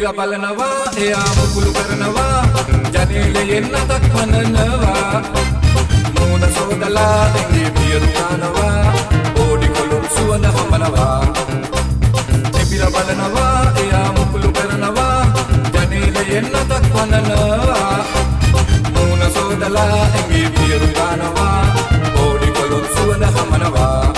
එපිලා බලනවා එයා මුකුළු කරනවා ජනේලයෙන් අතක් වනනවා මෝන සෝදලා දෙගේ පියරු දානවා ඕඩි කොළුන් සුවඳ හමනවා එපිලා බලනවා එයා මුකුළු කරනවා ජනේලයෙන් අතක් වනනවා මෝන සෝදලා දෙගේ පියරු දානවා ඕඩි කොළුන් සුවඳ හමනවා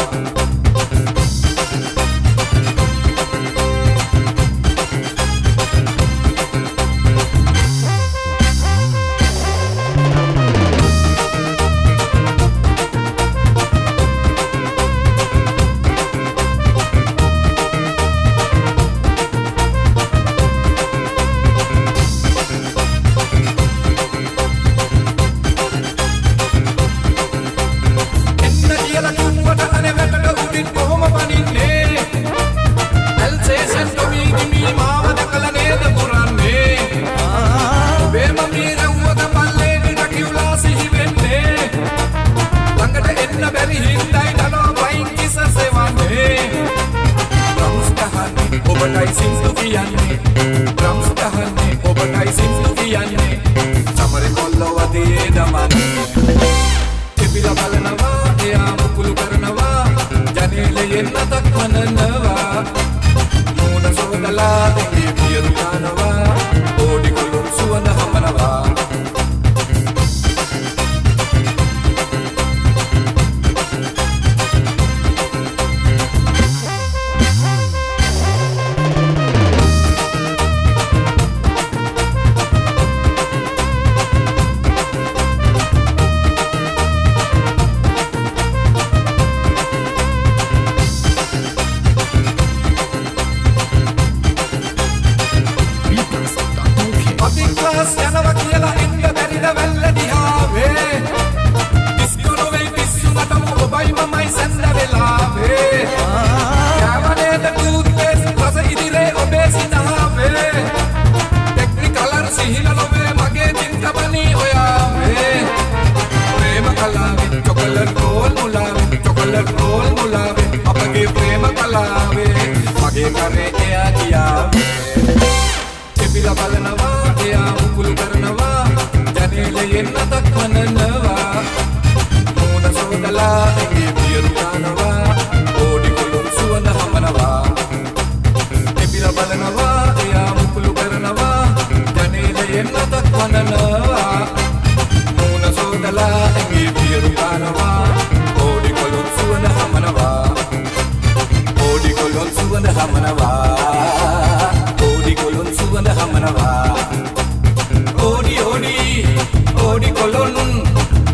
Odi kolon,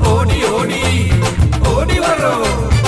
odi, odi, odi waro.